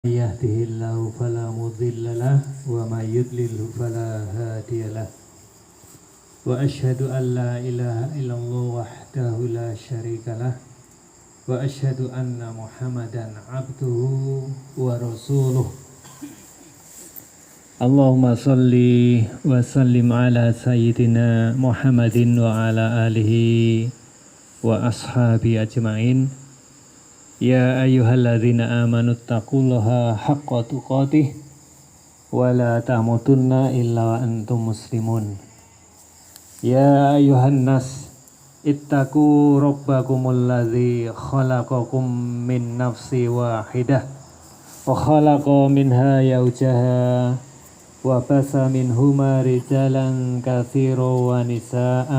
يهده الله فلا مضل له ومن يضلل فلا هادي له وأشهد أن لا إله إلا الله وحده لا شريك له وأشهد أن محمدا عبده ورسوله اللهم صل وسلم على سيدنا محمد وعلى آله وأصحابه أجمعين يا أيها الذين آمنوا اتقوا الله حق تقاته ولا تموتن إلا وأنتم مسلمون يا أيها الناس اتقوا ربكم الذي خلقكم من نفس واحدة وخلق منها زوجها وبث منهما رجالا كثيرا ونساء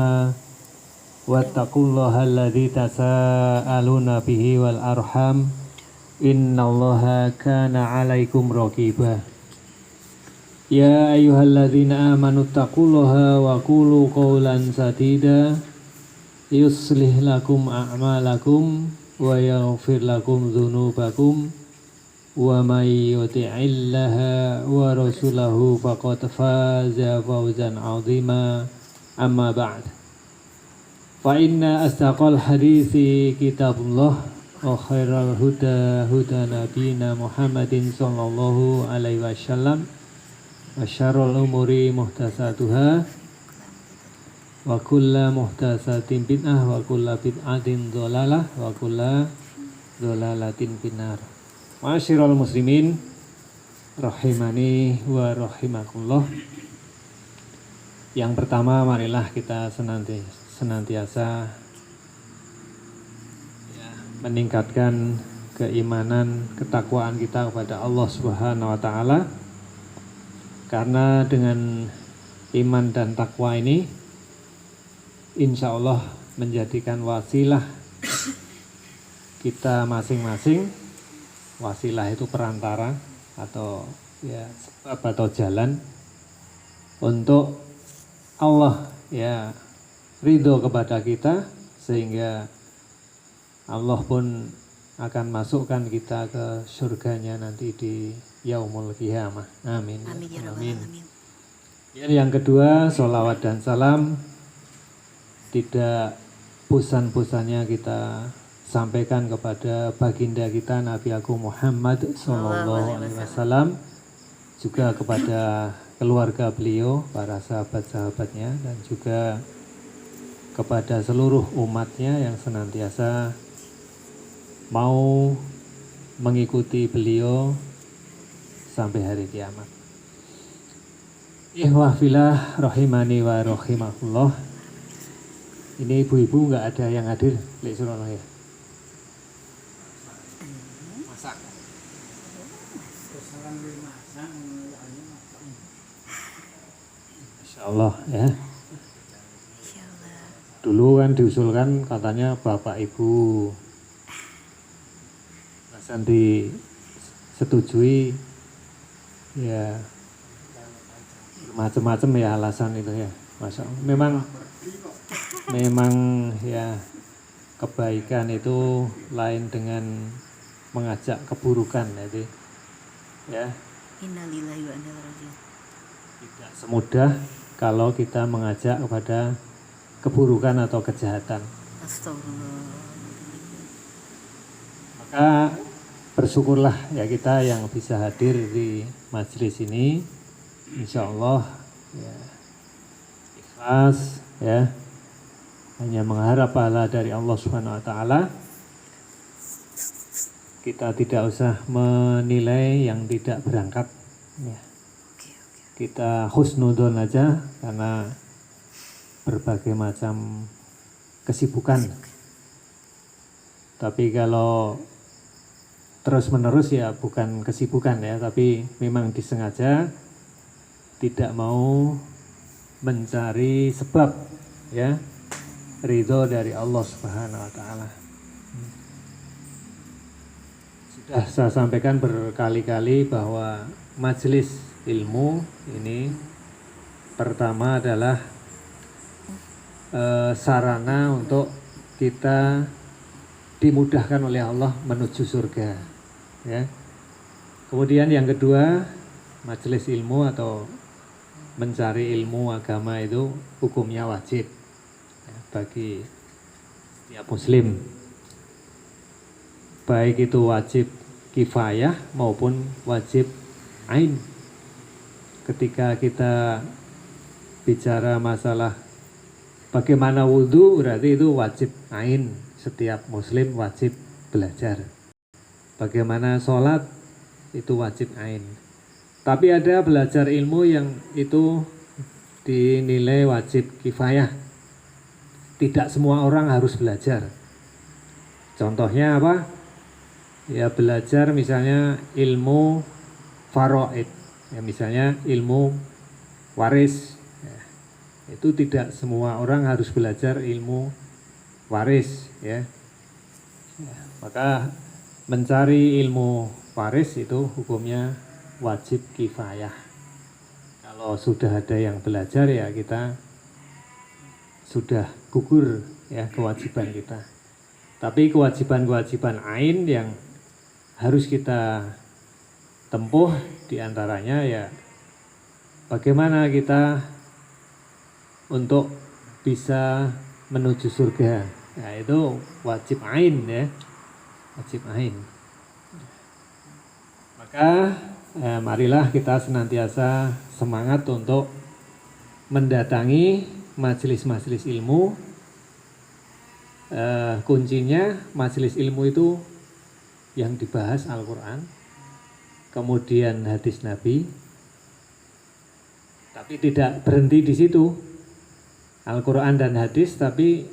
واتقوا الله الذي تساءلون به والأرحام إن الله كان عليكم رقيبا يا أيها الذين آمنوا اتقوا الله وقولوا قولا سديدا يصلح لكم أعمالكم ويغفر لكم ذنوبكم ومن يطع الله ورسوله فقد فاز فوزا عظيما أما بعد فإن أصدق الحديث كتاب الله وخير الهدى هدى نبينا محمد صلى الله عليه وسلم وشر الأمور محدثاتها وكل محدثة بدعة وكل بدعة ضلالة وكل ضلالة في النار. Ma'asyiral muslimin rahimani wa rahimakumullah. Yang pertama, marilah kita senantiasa meningkatkan keimanan, ketakwaan kita kepada Allah Subhanahu wa taala. Karena dengan iman dan takwa ini insya Allah menjadikan wasilah kita masing-masing. Wasilah itu perantara atau ya sebab atau jalan untuk Allah ya ridho kepada kita, sehingga Allah pun akan masukkan kita ke surganya nanti di yaumul qiyamah. Amin. Amin. Yang kedua, sholawat dan salam tidak bosan-bosannya kita sampaikan kepada baginda kita Nabi Agung Muhammad SAW, juga kepada keluarga beliau, para sahabat-sahabatnya, dan juga kepada seluruh umatnya yang senantiasa mau mengikuti beliau sampai hari kiamat. Ikhwah fillah rahimani wa rahimakumullah. Ini ibu-ibu nggak ada yang hadir, Lek Surono ya. Masak. Insyaallah ya. Dulu kan diusulkan katanya Bapak Ibu, Mas disetujui ya, macam-macam ya alasan itu ya. Masya Allah. Memang ya kebaikan itu lain dengan mengajak keburukan itu ya. Innalillahi wa inna ilaihi raji'un. Tidak semudah kalau kita mengajak kepada keburukan atau kejahatan. Astagfirullah. Maka bersyukurlah ya kita yang bisa hadir di majelis ini. Insya Allah ya, ikhlas ya, hanya mengharap pahala dari Allah Subhanahu wa taala. Kita tidak usah menilai yang tidak berangkat ya. Kita husnudon aja karena berbagai macam kesibukan. Tapi kalau terus-menerus ya bukan kesibukan ya, tapi memang disengaja tidak mau mencari sebab ya ridho dari Allah Subhanahu wa taala. Sudah saya sampaikan berkali-kali bahwa majelis ilmu ini pertama adalah sarana untuk kita dimudahkan oleh Allah menuju surga ya. Kemudian yang kedua, majelis ilmu atau mencari ilmu agama itu hukumnya wajib ya, bagi setiap muslim. Baik itu wajib kifayah maupun wajib ain. Ketika kita bicara masalah bagaimana wudhu, berarti itu wajib ain. Setiap muslim wajib belajar. Bagaimana sholat, itu wajib ain. Tapi ada belajar ilmu yang itu dinilai wajib kifayah. Tidak semua orang harus belajar. Contohnya apa? Ya belajar misalnya ilmu faraid, ya misalnya ilmu waris. Ya, itu tidak semua orang harus belajar ilmu waris, ya. Ya, maka mencari ilmu waris itu hukumnya wajib kifayah. Kalau sudah ada yang belajar ya kita sudah gugur ya kewajiban kita. Tapi kewajiban-kewajiban ain yang harus kita tempuh diantaranya ya bagaimana kita untuk bisa menuju surga. Nah, itu wajib ain ya, wajib ain. Maka marilah kita senantiasa semangat untuk mendatangi majelis-majelis ilmu. Kuncinya majelis ilmu itu yang dibahas Al-Quran, kemudian hadis Nabi, tapi tidak berhenti di situ. Al-Quran dan hadis, tapi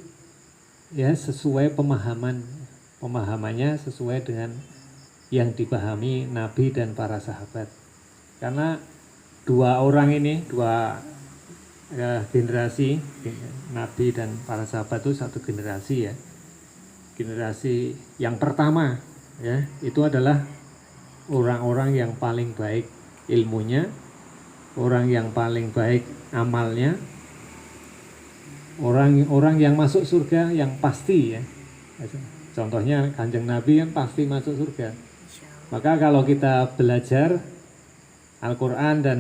ya sesuai pemahamannya sesuai dengan yang dipahami Nabi dan para sahabat. Karena dua orang ini, dua generasi, Nabi dan para sahabat itu satu generasi ya. Generasi yang pertama ya, itu adalah orang-orang yang paling baik ilmunya, orang yang paling baik amalnya, orang yang masuk surga yang pasti ya. Contohnya Kanjeng Nabi kan pasti masuk surga. Maka kalau kita belajar Al-Quran dan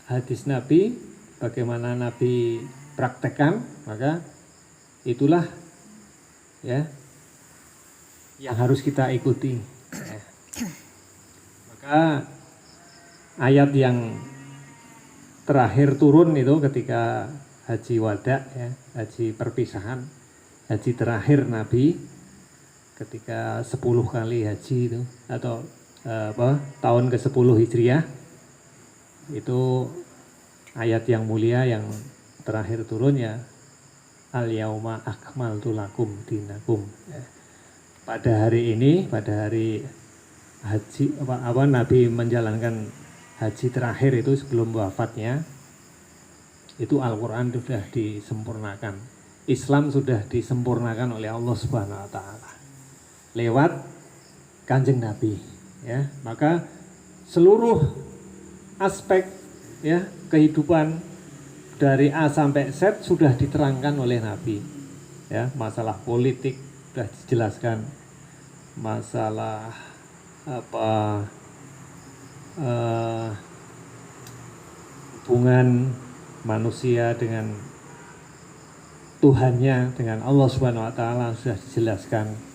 hadis Nabi, bagaimana Nabi praktekkan, maka itulah ya yang harus kita ikuti. Ya. Maka ayat yang terakhir turun itu ketika haji wada ya, haji perpisahan, haji terakhir Nabi ketika 10 kali haji itu atau tahun ke-10 Hijriah, itu ayat yang mulia yang terakhir turun ya, al-yauma akmaltu lakum dinakum ya. Pada hari ini, pada hari haji Nabi menjalankan haji terakhir itu sebelum wafatnya, itu Al-Quran sudah disempurnakan, Islam sudah disempurnakan oleh Allah Subhanahu Wa Taala lewat Kanjeng Nabi ya. Maka seluruh aspek ya kehidupan dari A sampai Z sudah diterangkan oleh Nabi ya. Masalah politik sudah dijelaskan, masalah hubungan manusia dengan Tuhannya, dengan Allah Subhanahu Wa Taala sudah dijelaskan.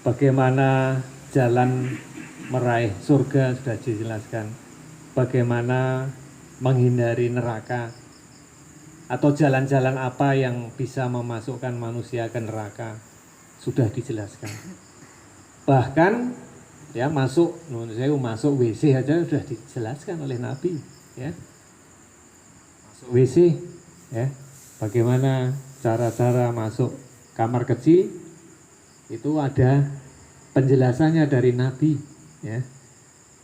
Bagaimana jalan meraih surga sudah dijelaskan. Bagaimana menghindari neraka atau jalan-jalan apa yang bisa memasukkan manusia ke neraka sudah dijelaskan. Bahkan ya masuk WC aja sudah dijelaskan oleh Nabi ya. Masuk WC ya, bagaimana cara-cara masuk kamar kecil itu ada penjelasannya dari Nabi ya.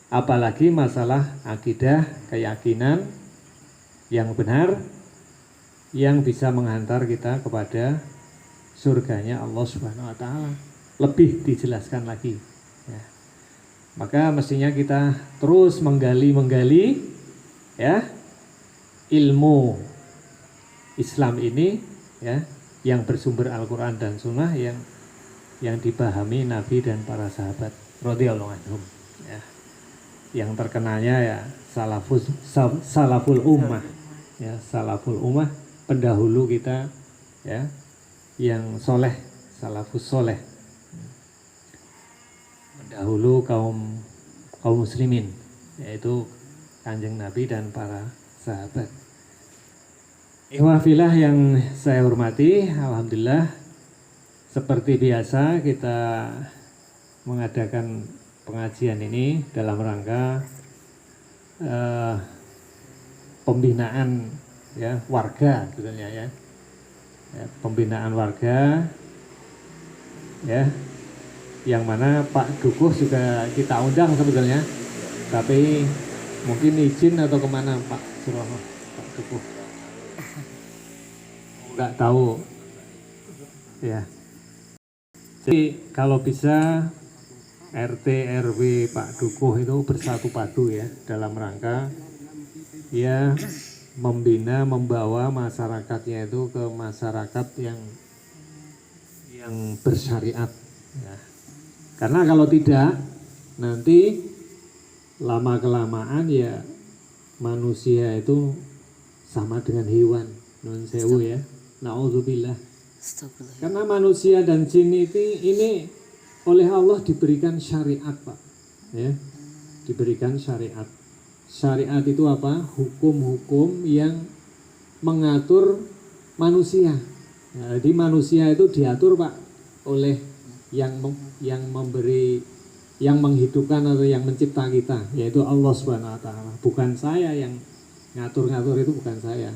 Apalagi masalah akidah, keyakinan yang benar yang bisa menghantar kita kepada surganya Allah Subhanahu Wa Taala, lebih dijelaskan lagi ya. Maka mestinya kita terus menggali ya ilmu Islam ini ya, yang bersumber Al-Quran dan Sunnah yang dipahami Nabi dan para sahabat radhiyallahu anhum. ya. Yang terkenalnya ya salaful ummah, ya, salaful ummah, pendahulu kita, ya, yang soleh, salafus soleh, pendahulu kaum muslimin, yaitu Kanjeng Nabi dan para sahabat. Ikhwafillah yang saya hormati, alhamdulillah seperti biasa kita mengadakan pengajian ini dalam rangka pembinaan, ya, warga sebetulnya, ya, pembinaan warga, ya, yang mana Pak Dukuh juga kita undang sebetulnya, tapi mungkin izin atau kemana Pak Surono, Pak Dukuh, nggak tahu, ya. Jadi kalau bisa RT RW Pak Dukuh itu bersatu padu, ya, dalam rangka ya membina, membawa masyarakatnya itu ke masyarakat yang bersyariat, ya. Karena kalau tidak, nanti lama kelamaan ya manusia itu sama dengan hewan, nun sewu, ya, naudzubillah. Karena manusia dan jin ini oleh Allah diberikan syariat, Pak, ya, diberikan syariat. Syariat itu apa? Hukum-hukum yang mengatur manusia. Nah, jadi manusia itu diatur, Pak, oleh yang memberi, yang menghidupkan atau yang mencipta kita, yaitu Allah Subhanahu wa taala. Bukan saya yang ngatur-ngatur, itu bukan saya.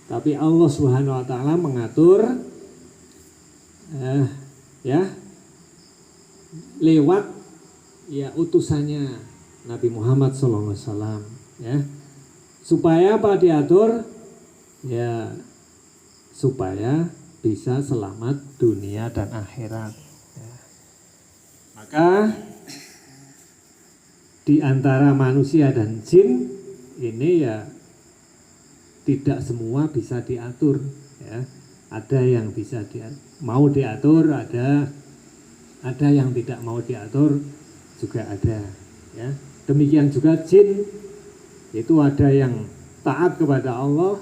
Tapi Allah Subhanahu wa taala mengatur, ya, lewat, ya, utusannya Nabi Muhammad SAW, ya. Supaya apa diatur? Ya, supaya bisa selamat dunia dan akhirat, ya. Maka di antara manusia dan jin ini ya tidak semua bisa diatur, ya. Ada yang bisa mau diatur, ada yang tidak mau diatur juga ada, ya. Demikian juga jin, itu ada yang taat kepada Allah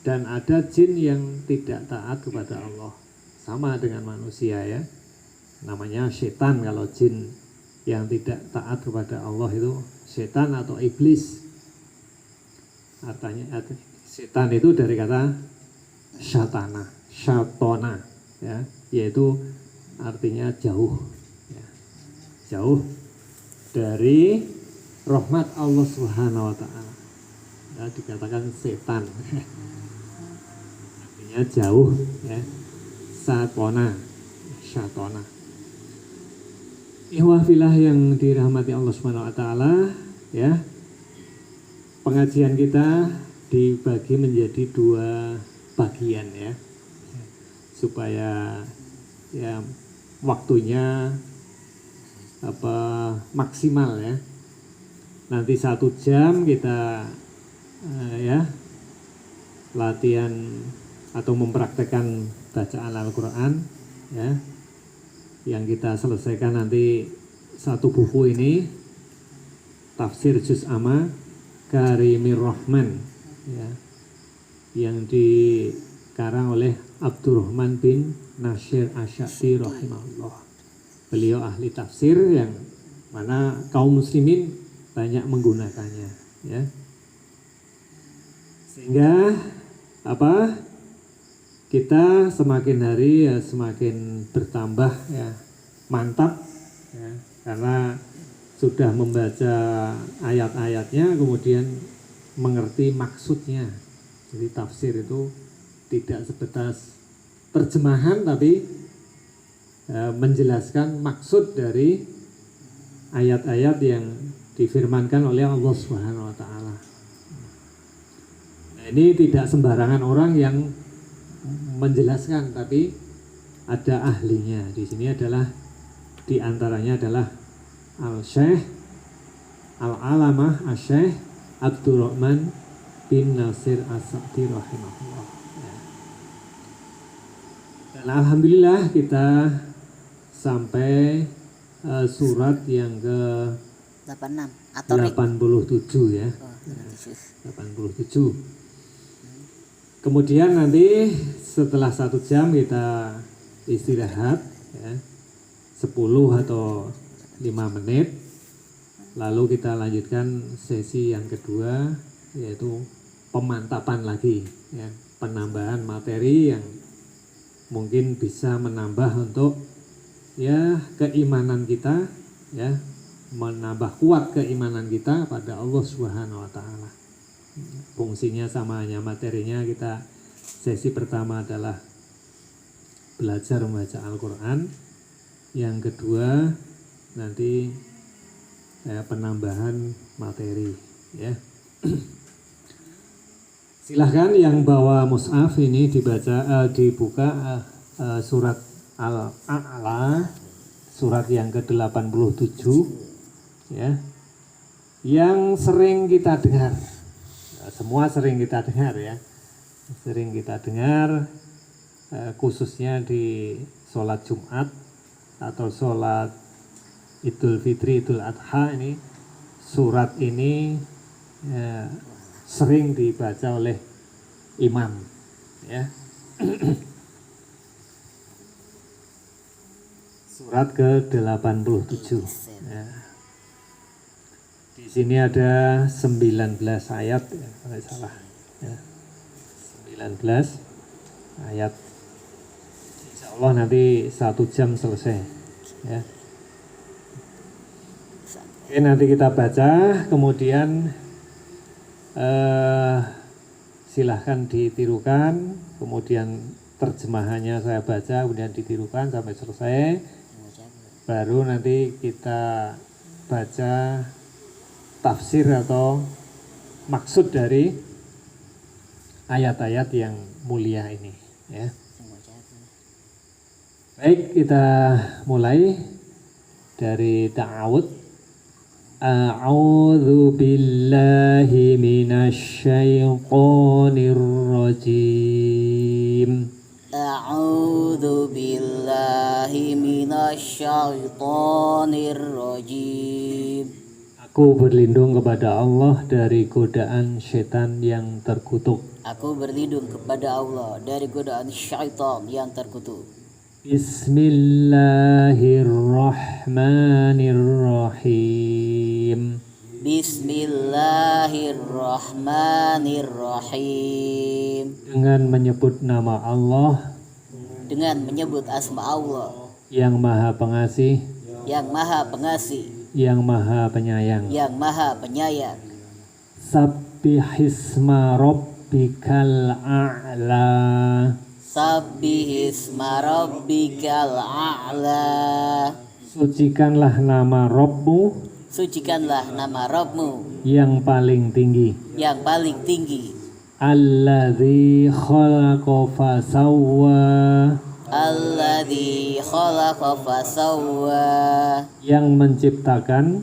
dan ada jin yang tidak taat kepada Allah. Sama dengan manusia, ya. Namanya setan kalau jin yang tidak taat kepada Allah itu setan atau iblis. Artinya setan itu dari kata syatona, ya, yaitu artinya jauh, ya, jauh dari rahmat Allah Subhanahu wa taala, ya, dikatakan setan. Artinya jauh, ya, syatona. Ihwafillah yang dirahmati Allah Subhanahu wa taala, ya. Pengajian kita dibagi menjadi 2 bagian, ya. Supaya ya waktunya maksimal, ya. Nanti 1 jam kita ya latihan atau mempraktekkan bacaan Al-Quran, ya, yang kita selesaikan nanti 1 buku ini, Tafsir Juz Amma Karimir Rahman, ya, yang dikarang oleh Abdurrahman bin Nasir Asy'ari rahimahullah. Beliau ahli tafsir yang mana kaum muslimin banyak menggunakannya, ya. Sehingga kita semakin hari ya semakin bertambah, ya, mantap, ya, karena sudah membaca ayat-ayatnya, kemudian mengerti maksudnya. Jadi tafsir itu tidak sebatas terjemahan, tapi menjelaskan maksud dari ayat-ayat yang difirmankan oleh Allah Subhanahu wa taala. Nah, ini tidak sembarangan orang yang menjelaskan, tapi ada ahlinya. Di sini adalah di antaranya adalah Al-Syekh Al-Alamah Asy-Syaikh Abdurrahman bin Nasir As-Sa'di rahimahullah. Ya. Dan alhamdulillah kita sampai surat yang 86 atau 87 ya. Oh, 87. Kemudian nanti setelah 1 jam kita istirahat ya, 10 atau 5 menit. Lalu kita lanjutkan sesi yang kedua, yaitu pemantapan lagi ya, penambahan materi yang mungkin bisa menambah untuk ya keimanan kita ya, menambah kuat keimanan kita pada Allah Subhanahu wa taala. Fungsinya sama, hanya materinya kita sesi pertama adalah belajar membaca Al-Qur'an. Yang kedua nanti penambahan materi ya. Silahkan yang bawa mushaf ini dibuka surat Al-A'la, surat yang ke-87 ya. Yang sering kita dengar. Semua sering kita dengar ya. Sering kita dengar khususnya di sholat Jumat atau sholat Idul Fitri, Idul Adha, ini surat ini sering dibaca oleh imam ya. Surat ke-87 ya. Di sini ada 19 ayat ya, kalau salah ya. 19 ayat. Insya Allah nanti 1 jam selesai ya. Oke, nanti kita baca, kemudian silahkan ditirukan, kemudian terjemahannya saya baca, kemudian ditirukan sampai selesai. Baru nanti kita baca tafsir atau maksud dari ayat-ayat yang mulia ini ya. Baik, kita mulai dari ta'awud. A'udzu billahi minasy syaithanir rajim. A'udzu billahi minasy syaithanir rajim. Aku berlindung kepada Allah dari godaan setan yang terkutuk. Aku berlindung kepada Allah dari godaan syaitan yang terkutuk. Bismillahirrahmanirrahim. Bismillahirrahmanirrahim. Dengan menyebut nama Allah, dengan menyebut asma Allah yang Maha Pengasih, yang Maha Pengasih, yang Maha Penyayang. yang Maha Penyayang. Sabbihisma rabbikal a'la. Sabbihisma rabbikal a'la. Sucikanlah nama Rabbmu, Sucikanlah nama Rabbmu yang paling tinggi. yang paling tinggi. Alladzi khalaqa fasawwa. Alladzi khalaqa fasawwa. Yang menciptakan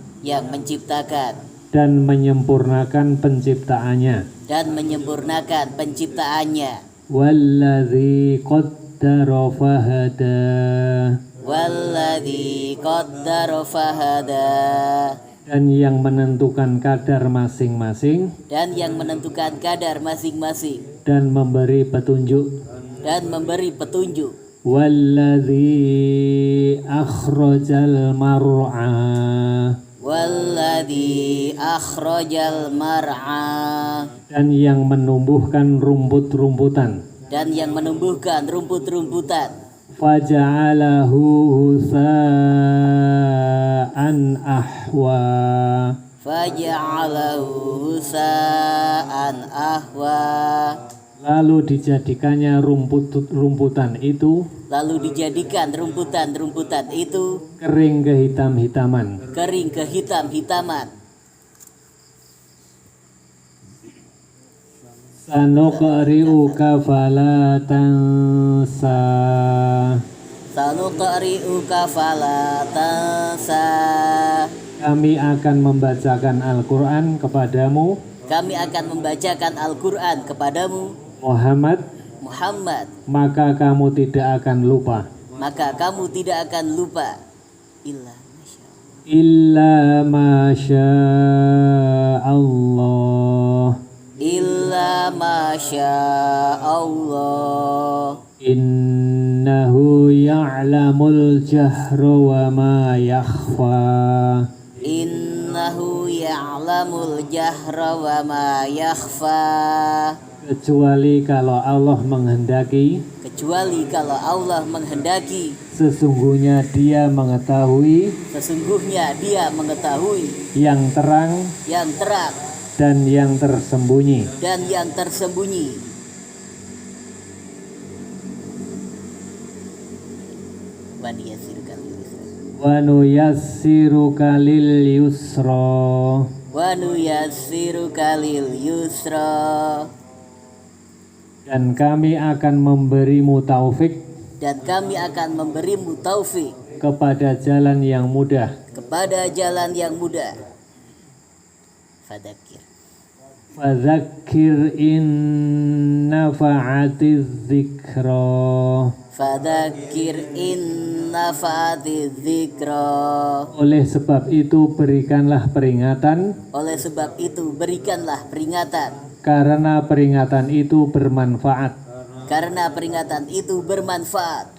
dan menyempurnakan penciptaannya. Walladzi qaddara fahada. Walladzi qaddara fahada. Dan yang menentukan kadar masing-masing. Dan memberi petunjuk. Walladzi akhrajal mar'a. Walladzi akhrajal mar'a. Dan yang menumbuhkan rumput-rumputan. Faja'alahu husa'an ahwa. Lalu dijadikannya rumputan itu kering kehitam-hitaman. Sanuqri'uka fala tansa. Kami akan membacakan Al-Qur'an kepadamu. Muhammad. Maka kamu tidak akan lupa. illa ma Allah. Illa ma Allah. Innahu ya'lamul jahra wa ma yakhfa. Innahu ya'lamul jahra wa ma yakhfa. Kecuali kalau Allah menghendaki, Kecuali kalau Allah menghendaki, sesungguhnya Dia mengetahui sesungguhnya Dia mengetahui yang terang yang terang dan yang tersembunyi. dan yang tersembunyi. Wa nuyassiruka lil yusra. Wa nuyassiruka lil yusra. Dan kami akan memberimu taufik Dan kami akan memberimu taufik kepada jalan yang mudah. kepada jalan yang mudah. Fadzakir. Fadzakir in nafa'atiz zikra. Fadzakir in nafa'atiz zikra. Oleh sebab itu berikanlah peringatan, Oleh sebab itu berikanlah peringatan, karena peringatan itu bermanfaat. karena peringatan itu bermanfaat.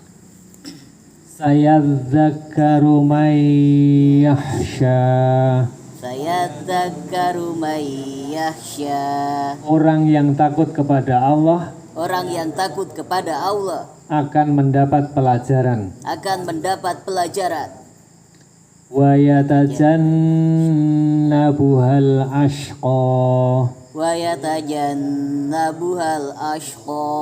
Sayadzakkaru may yakhsha. Sayadzakkaru may yakhsha. Orang yang takut kepada Allah Orang yang takut kepada Allah akan mendapat pelajaran. akan mendapat pelajaran. Wa yatajannabuhal ashqa. Wa yatajannabuhal ashqa.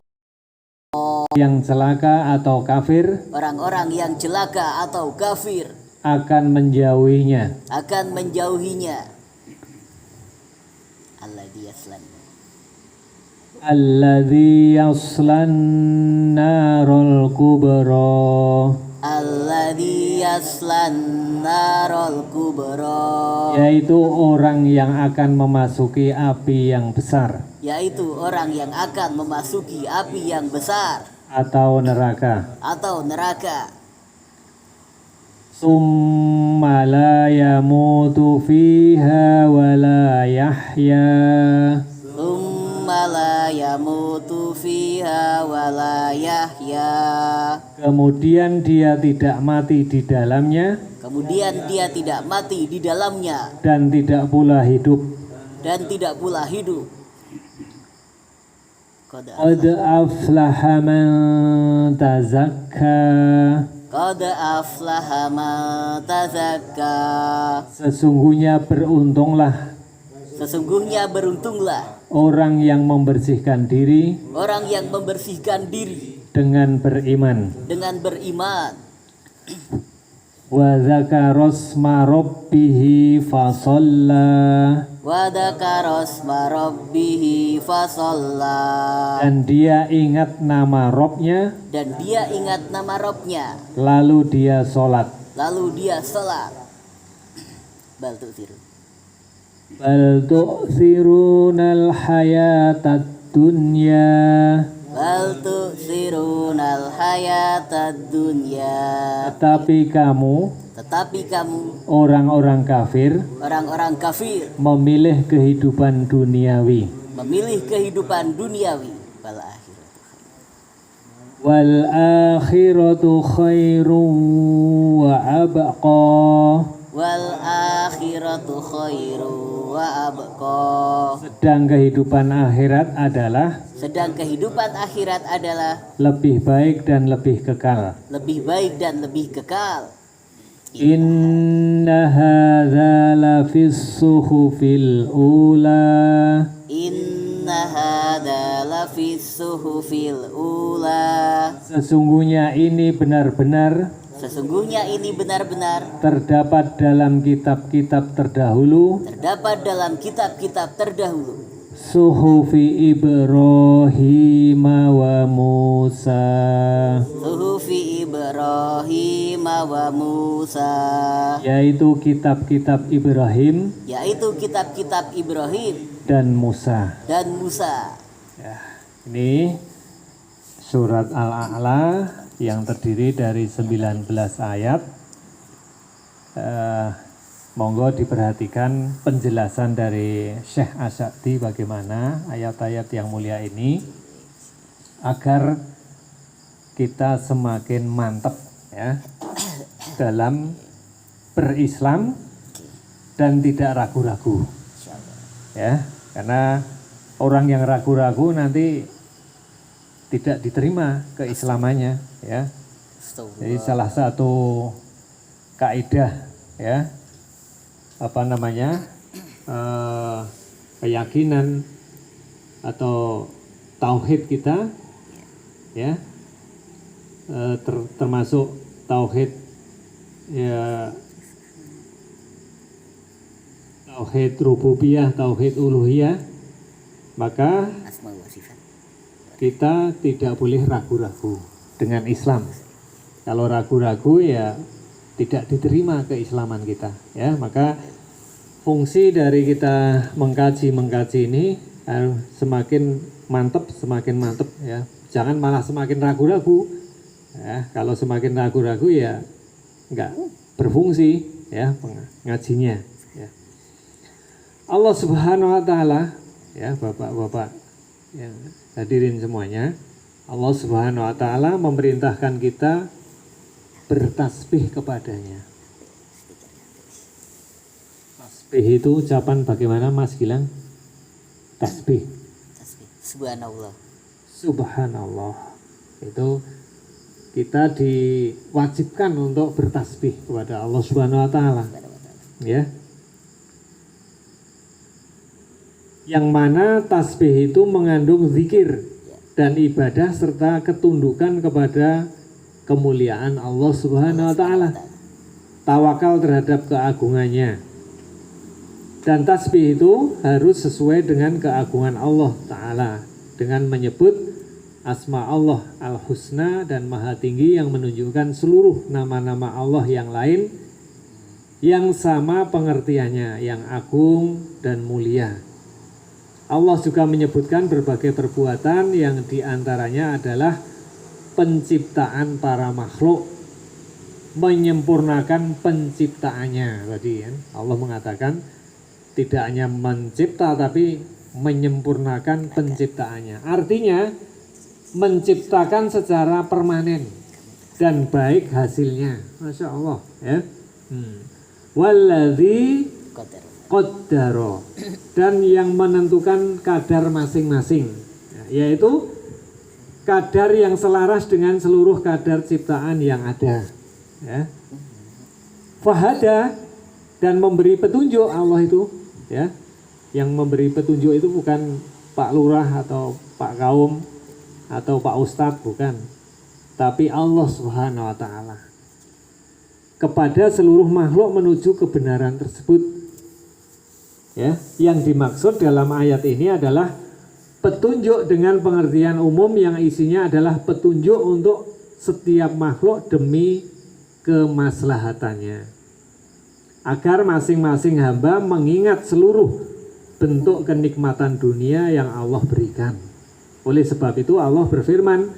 Yang celaka atau kafir Orang-orang yang celaka atau kafir akan menjauhinya. akan menjauhinya. Alladzi yaslan. Alladzi yaslan narul kubra. Alladzi yaslan narul kubra. Yaitu orang yang akan memasuki api yang besar Yaitu orang yang akan memasuki api yang besar atau neraka. atau neraka. Summa la yamutu fiha wa la yahya. Tsumma la yamutu fiha wa la yahya. Kemudian dia tidak mati di dalamnya Kemudian dia tidak mati di dalamnya dan tidak pula hidup. dan tidak pula hidup. Qad Qad aflaha man tazakka. Qad aflaha man tazakka. Sesungguhnya beruntunglah Sesungguhnya beruntunglah orang yang membersihkan diri orang yang membersihkan diri dengan beriman. dengan beriman. Wa dzakara isma rabbih fasalla. Wa dzakara isma rabbih fasalla. Dan dia ingat nama Robnya, Dan dia ingat nama Rabbnya, lalu dia sholat. lalu dia salat. Bal tu'thirun. Bal tu'thirunal hayatad dunya. Bal tu'thirunal hayatad dunya. Tetapi kamu, Orang-orang kafir, kafir memilih kehidupan duniawi. memilih kehidupan duniawi. Wal akhiratu khair. Wal akhiratu khairun wa abqa. Wal akhiratu khairu wa abqa. Sedang kehidupan akhirat adalah Sedang kehidupan akhirat adalah lebih baik dan lebih kekal. lebih baik dan lebih kekal. Inna hadza lafis suhufil ula. Inna hadza lafis suhufil ula. Sesungguhnya ini benar-benar Sesungguhnya ini benar-benar terdapat dalam kitab-kitab terdahulu. terdapat dalam kitab-kitab terdahulu. Suhufi Ibrahim wa Musa. Suhufi Ibrahim wa Musa. Yaitu kitab-kitab Ibrahim Yaitu kitab-kitab Ibrahim dan Musa. dan Musa. Ya, ini surat Al-A'la yang terdiri dari 19 ayat. monggo diperhatikan penjelasan dari Syekh Asy'adi bagaimana ayat-ayat yang mulia ini agar kita semakin mantap ya dalam berislam dan tidak ragu-ragu ya, karena orang yang ragu-ragu nanti tidak diterima keislamannya ya. Jadi salah satu kaidah ya keyakinan atau tauhid kita ya, termasuk tauhid ya, tauhid rububiyah, tauhid uluhiyah, maka kita tidak boleh ragu-ragu dengan Islam. Kalau ragu-ragu ya tidak diterima keislaman kita ya. Maka fungsi dari kita mengkaji ini harus semakin mantap ya. Jangan malah semakin ragu-ragu ya. Kalau semakin ragu-ragu ya enggak berfungsi ya ngajinya ya. Allah Subhanahu wa taala ya, Bapak-bapak yang hadirin semuanya, Allah Subhanahu wa taala memerintahkan kita bertasbih kepadanya. Tasbih itu ucapan bagaimana Mas Gilang? Tasbih. Subhanallah. Subhanallah. Itu kita diwajibkan untuk bertasbih kepada Allah Subhanahu wa taala. Ya. Yang mana tasbih itu mengandung zikir dan ibadah serta ketundukan kepada kemuliaan Allah Subhanahu wa taala, tawakal terhadap keagungannya. Dan tasbih itu harus sesuai dengan keagungan Allah taala dengan menyebut asma Allah al-husna dan maha tinggi yang menunjukkan seluruh nama-nama Allah yang lain yang sama pengertiannya, yang agung dan mulia. Allah juga menyebutkan berbagai perbuatan yang diantaranya adalah penciptaan para makhluk, menyempurnakan penciptaannya tadi kan. Allah mengatakan tidak hanya mencipta tapi menyempurnakan penciptaannya. Artinya menciptakan secara permanen dan baik hasilnya. Masya Allah ya. Walladzi qaddara, dan yang menentukan kadar masing-masing yaitu kadar yang selaras dengan seluruh kadar ciptaan yang ada ya. Fahada, dan memberi petunjuk Allah itu ya. Yang memberi petunjuk itu bukan Pak Lurah atau Pak Kaum atau Pak Ustadz, bukan, tapi Allah Subhanahu wa taala kepada seluruh makhluk menuju kebenaran tersebut ya. Yang dimaksud dalam ayat ini adalah petunjuk dengan pengertian umum yang isinya adalah petunjuk untuk setiap makhluk demi kemaslahatannya, agar masing-masing hamba mengingat seluruh bentuk kenikmatan dunia yang Allah berikan. Oleh sebab itu Allah berfirman,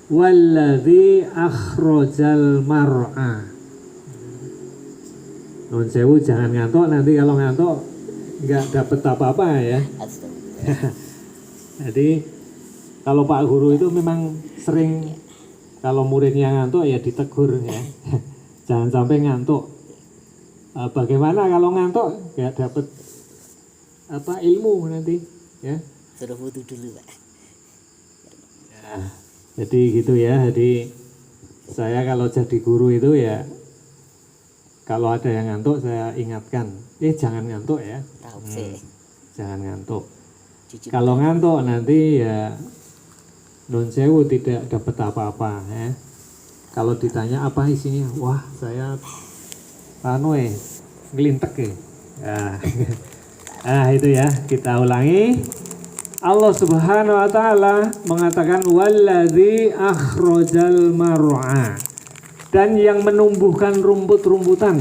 walladzi akhrajal mar'a. Nun sewu, jangan ngantuk, nanti kalau ngantuk nggak dapet apa-apa ya. Jadi kalau Pak Guru itu memang sering kalau muridnya ngantuk ya ditegur ya. Jangan sampai ngantuk. Bagaimana kalau ngantuk ya dapat ilmu nanti ya. Suruh wudu dulu, Pak. Ya, jadi gitu ya. Jadi saya kalau jadi guru itu ya kalau ada yang ngantuk saya ingatkan, jangan ngantuk ya. Jangan ngantuk. Kalau ngantuk nanti ya nun sewu tidak dapat apa-apa ya. Kalau ditanya apa isinya, wah saya ngelintek ya. Nah itu ya, kita ulangi. Allah Subhanahu wa taala mengatakan walladzi akhrajal mar'a, dan yang menumbuhkan rumput-rumputan.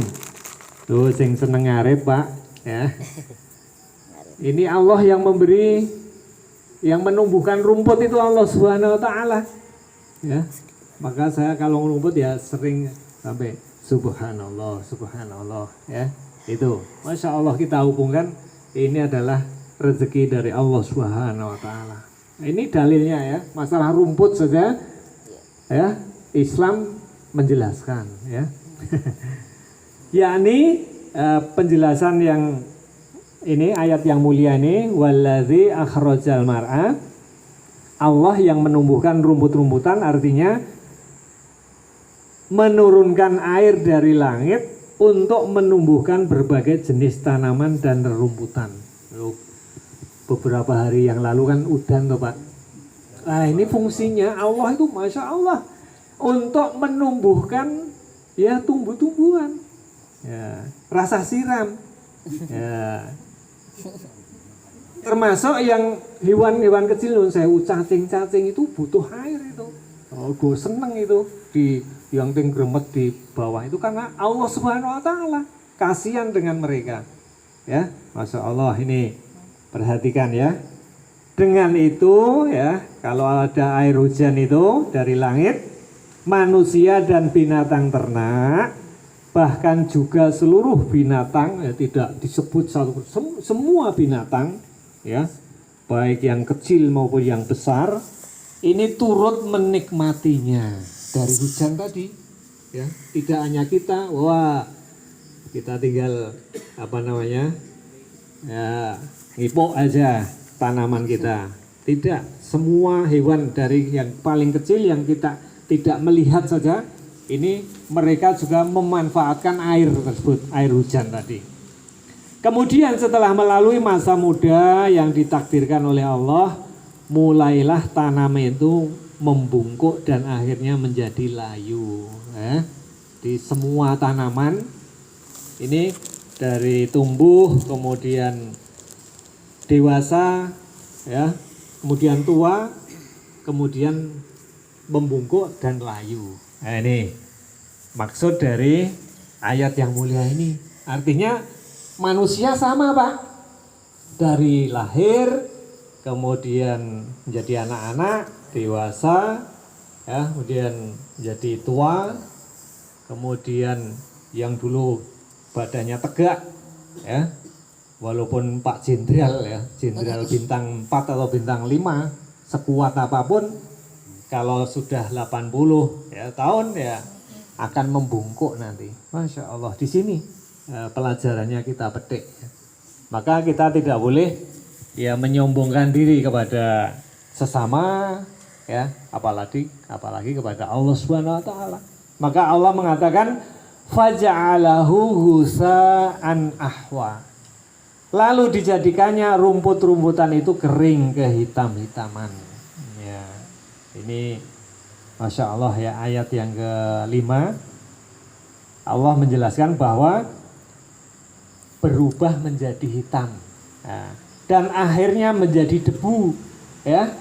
Tuh sing seneng ngarep Pak ya. Ini Allah yang memberi, yang menumbuhkan rumput itu Allah Subhanahu wa taala. Ya. Maka saya kalau rumput ya sering sampai subhanallah, subhanallah ya. Itu, Masya Allah kita hubungkan ini adalah rezeki dari Allah Subhanahu wa Ta'ala. Ini dalilnya ya, masalah rumput saja ya, Islam menjelaskan ya. Yakni penjelasan yang ini ayat yang mulia ini, wallazi akhrajal mar'a, Allah yang menumbuhkan rumput-rumputan, artinya menurunkan air dari langit untuk menumbuhkan berbagai jenis tanaman dan rerumputan. Beberapa hari yang lalu kan udan toh Pak. Nah ini fungsinya Allah itu Masya Allah untuk menumbuhkan ya tumbuh-tumbuhan, ya, rasa siram, ya. Termasuk yang hewan-hewan kecil nun sewu, cacing-cacing itu butuh air itu. Oh, gue seneng itu di yang gremet di bawah itu karena Allah Subhanahu wa Ta'ala kasihan dengan mereka. Ya, Masya Allah ini perhatikan ya. Dengan itu ya, kalau ada air hujan itu dari langit, manusia dan binatang ternak, bahkan juga seluruh binatang ya, tidak disebut satu semua binatang ya, baik yang kecil maupun yang besar, ini turut menikmatinya dari hujan tadi ya. Tidak hanya kita, wah kita tinggal apa namanya ya, ngipok aja tanaman kita. Tidak, semua hewan dari yang paling kecil yang kita tidak melihat saja, ini mereka juga memanfaatkan air tersebut, air hujan tadi. Kemudian setelah melalui masa muda yang ditakdirkan oleh Allah, mulailah tanaman itu membungkuk dan akhirnya menjadi layu. Di semua tanaman ini dari tumbuh, kemudian dewasa, ya, kemudian tua, kemudian membungkuk dan layu. Nah, ini maksud dari ayat yang mulia ini. Artinya manusia sama Pak, dari lahir kemudian menjadi anak-anak, dewasa, ya, kemudian menjadi tua, kemudian yang dulu badannya tegak, ya, walaupun Pak Jenderal ya, Jenderal bintang 4 atau bintang 5, sekuat apapun, kalau sudah 80 ya, tahun ya akan membungkuk nanti. Masya Allah, di sini pelajarannya kita petik. Maka kita tidak boleh ya menyombongkan diri kepada sesama ya, apalagi kepada Allah Subhanahu wa Ta'ala. Maka Allah mengatakan faja'alahu husa'an ahwa. Lalu dijadikannya rumput-rumputan itu kering kehitam-hitaman. Ya. Ini Masya Allah ya, ayat yang kelima. Allah menjelaskan bahwa berubah menjadi hitam, ya, dan akhirnya menjadi debu ya,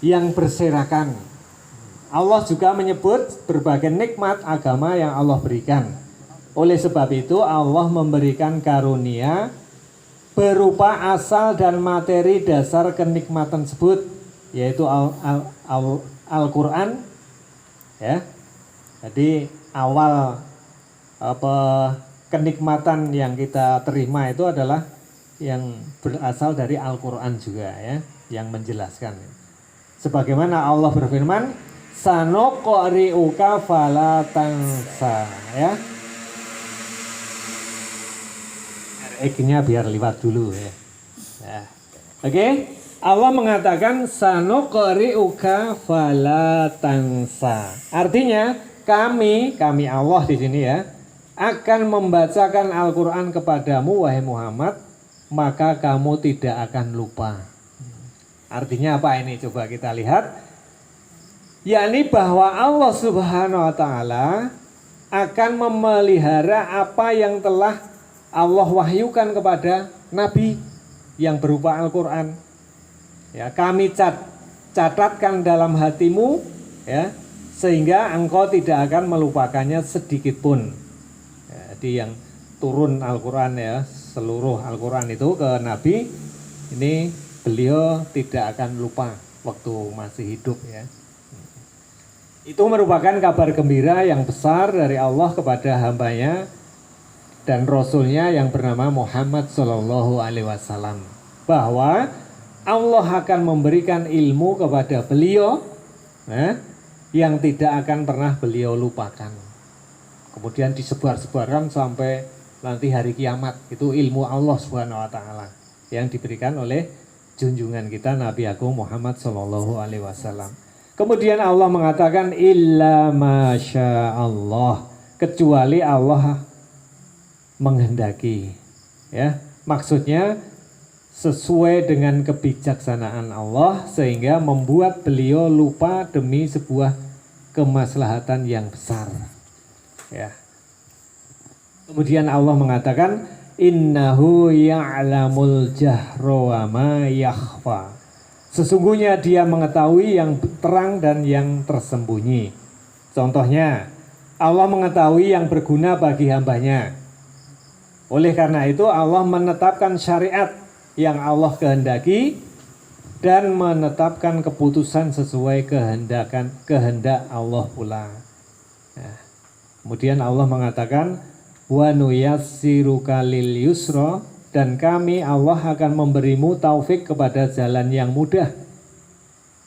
yang berserakan. Allah juga menyebut berbagai nikmat agama yang Allah berikan. Oleh sebab itu Allah memberikan karunia berupa asal dan materi dasar kenikmatan tersebut, yaitu Al-Quran ya. Jadi awal kenikmatan yang kita terima itu adalah yang berasal dari Al-Quran juga ya, yang menjelaskan. Sebagaimana Allah berfirman, sanuqri'uka fala tansa ya. RX-nya biar lewat dulu ya. Ya. Oke, Allah mengatakan sanuqri'uka fala tansa. Artinya kami Allah di sini ya, akan membacakan Al-Quran kepadamu wahai Muhammad, maka kamu tidak akan lupa. Artinya apa ini? Coba kita lihat. Yakni bahwa Allah Subhanahu wa Ta'ala akan memelihara apa yang telah Allah wahyukan kepada Nabi yang berupa Al-Quran. Ya, kami catatkan dalam hatimu ya, sehingga engkau tidak akan melupakannya sedikit pun. Ya, jadi yang turun Al-Quran ya, seluruh Al-Quran itu ke Nabi, ini beliau tidak akan lupa waktu masih hidup ya. Itu merupakan kabar gembira yang besar dari Allah kepada hambanya dan Rasulnya yang bernama Muhammad Sallallahu Alaihi Wasallam, bahwa Allah akan memberikan ilmu kepada beliau yang tidak akan pernah beliau lupakan. Kemudian disebar-sebarkan sampai nanti hari kiamat. Itu ilmu Allah Subhanahu wa taala yang diberikan oleh junjungan kita Nabi Agung Muhammad Sallallahu Alaihi Wasallam. Kemudian Allah mengatakan illa masya Allah, kecuali Allah menghendaki. Ya, maksudnya sesuai dengan kebijaksanaan Allah sehingga membuat beliau lupa demi sebuah kemaslahatan yang besar. Ya. Kemudian Allah mengatakan innahu ya'lamul jahra wa ma yakhfa. Sesungguhnya dia mengetahui yang terang dan yang tersembunyi. Contohnya, Allah mengetahui yang berguna bagi hambanya. Oleh karena itu Allah menetapkan syariat yang Allah kehendaki dan menetapkan keputusan sesuai kehendak Allah pula. Nah, kemudian Allah mengatakan wa nuyassiruka lil yusra, dan kami Allah akan memberimu taufik kepada jalan yang mudah.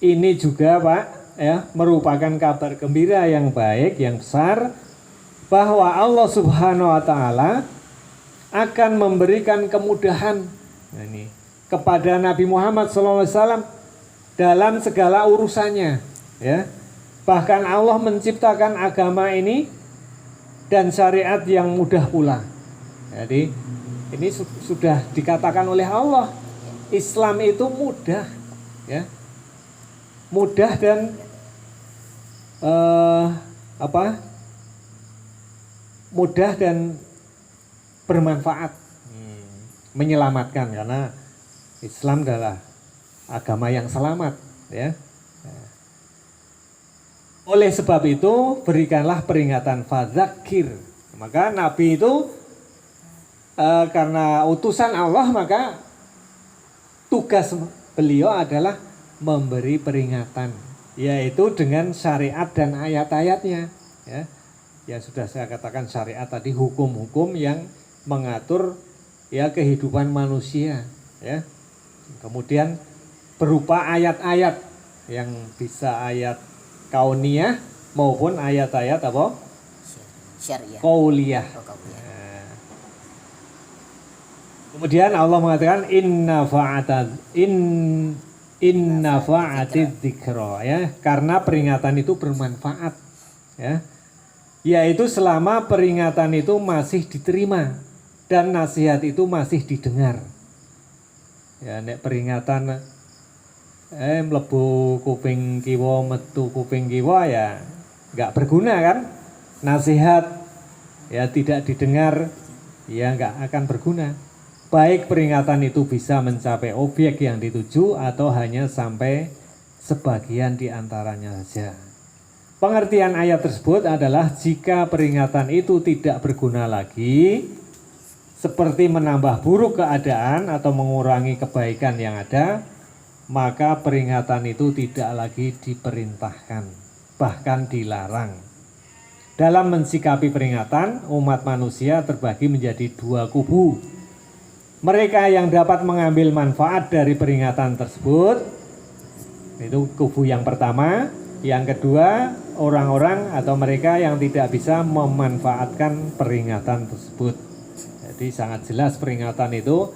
Ini juga Pak ya, merupakan kabar gembira yang baik, yang besar, bahwa Allah Subhanahu wa taala akan memberikan kemudahan kepada Nabi Muhammad SAW dalam segala urusannya. Ya, bahkan Allah menciptakan agama ini dan syariat yang mudah pula. Jadi ini sudah dikatakan oleh Allah, Islam itu mudah, ya, mudah dan mudah dan bermanfaat, menyelamatkan, karena Islam adalah agama yang selamat, ya. Oleh sebab itu berikanlah peringatan fadzakir. Maka Nabi itu karena utusan Allah, maka tugas beliau adalah memberi peringatan, yaitu dengan syariat dan ayat-ayatnya. Ya, yang sudah saya katakan syariat tadi, hukum-hukum yang mengatur ya kehidupan manusia. Ya, kemudian berupa ayat-ayat yang bisa ayat kauniyah maupun ayat-ayat apa? Syariah. Qauliyah. Kemudian Allah mengatakan inna fa'atid dzikra, ya, karena peringatan itu bermanfaat, ya. Yaitu selama peringatan itu masih diterima dan nasihat itu masih didengar. Ya, nek peringatan mlebu kuping kiwa metu kuping kiwa ya enggak berguna kan? Nasihat ya tidak didengar ya enggak akan berguna. Baik peringatan itu bisa mencapai objek yang dituju atau hanya sampai sebagian di antaranya saja. Pengertian ayat tersebut adalah jika peringatan itu tidak berguna lagi, seperti menambah buruk keadaan atau mengurangi kebaikan yang ada, maka peringatan itu tidak lagi diperintahkan, bahkan dilarang. Dalam mensikapi peringatan, umat manusia terbagi menjadi dua kubu. Mereka yang dapat mengambil manfaat dari peringatan tersebut, itu kubu yang pertama. Yang kedua, orang-orang atau mereka yang tidak bisa memanfaatkan peringatan tersebut. Jadi sangat jelas peringatan itu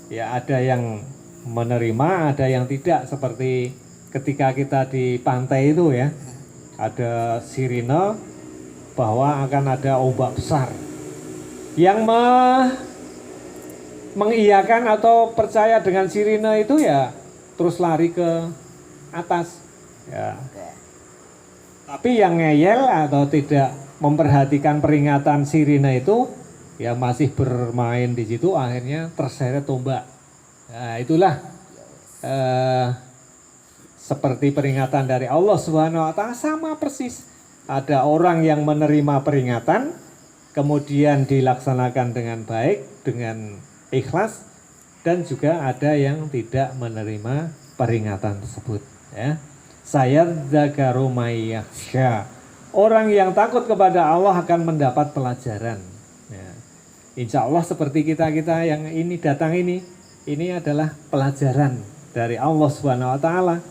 ya ada yang menerima, ada yang tidak. Seperti ketika kita di pantai itu ya, ada sirine bahwa akan ada ombak besar. Yang mengiyakan atau percaya dengan sirine itu ya terus lari ke atas ya. Tapi yang ngeyel atau tidak memperhatikan peringatan sirine itu ya masih bermain di situ, akhirnya terseret ombak. Nah, itulah seperti peringatan dari Allah Subhanahu wa taala, sama persis. Ada orang yang menerima peringatan kemudian dilaksanakan dengan baik, dengan ikhlas, dan juga ada yang tidak menerima peringatan tersebut, ya. Sayadzakaru may yakhsha. Orang yang takut kepada Allah akan mendapat pelajaran, ya. Insya Allah seperti kita-kita yang ini datang ini adalah pelajaran dari Allah Subhanahu wa taala.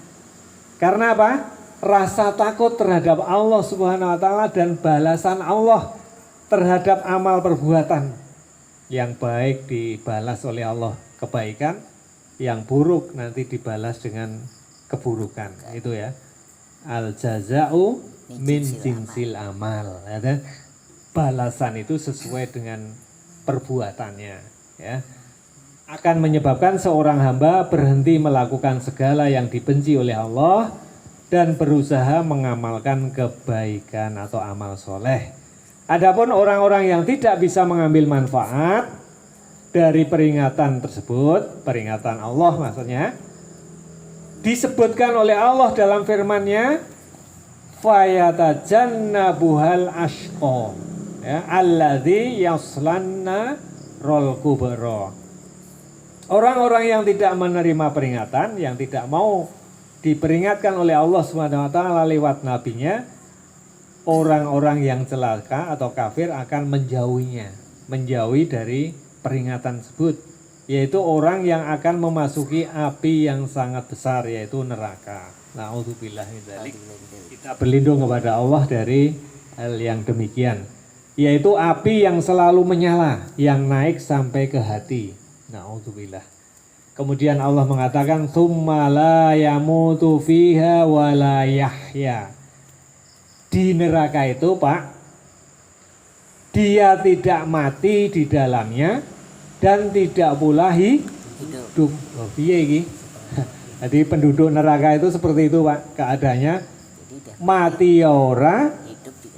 Karena apa? Rasa takut terhadap Allah Subhanahu wa taala dan balasan Allah terhadap amal perbuatan. Yang baik dibalas oleh Allah kebaikan, yang buruk nanti dibalas dengan keburukan. Itu ya. Al jaza'u min jinsil amal. Ya, dan balasan itu sesuai dengan perbuatannya, ya. Akan menyebabkan seorang hamba berhenti melakukan segala yang dibenci oleh Allah dan berusaha mengamalkan kebaikan atau amal soleh. Adapun orang-orang yang tidak bisa mengambil manfaat dari peringatan tersebut, peringatan Allah maksudnya, disebutkan oleh Allah dalam firman-Nya, fayatajannabuhal ashqa, ya, alladzi yaslanna rol kubra. Orang-orang yang tidak menerima peringatan, yang tidak mau diperingatkan oleh Allah Subhanahu wa taala lewat nabinya, orang-orang yang celaka atau kafir akan menjauhinya, menjauhi dari peringatan tersebut. Yaitu orang yang akan memasuki api yang sangat besar, yaitu neraka. Na'udzubillah min dzalik. Kita berlindung kepada Allah dari hal yang demikian, yaitu api yang selalu menyala, yang naik sampai ke hati. Na'udzubillah. Kemudian Allah mengatakan, tsumma la yamutu fiha wa la yahya. Di neraka itu, Pak, dia tidak mati di dalamnya dan tidak pula hidup. Oh, piye iki? Jadi penduduk neraka itu seperti itu, Pak, keadaannya. Mati ya ora,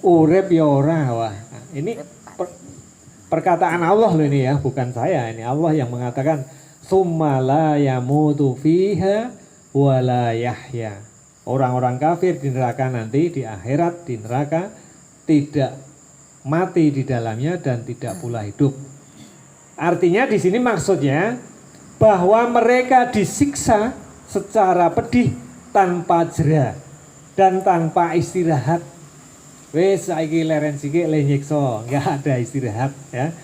urip ya ora. Wah, ini perkataan Allah loh ini ya, bukan saya. Ini Allah yang mengatakan, tsumma la yamutu fiha wa la yahya. Orang-orang kafir di neraka nanti, di akhirat di neraka, tidak mati di dalamnya dan tidak pula hidup. Artinya di sini maksudnya bahwa mereka disiksa secara pedih tanpa jera dan tanpa istirahat. Wes saiki leren sik le nyiksa, enggak ada istirahat ya.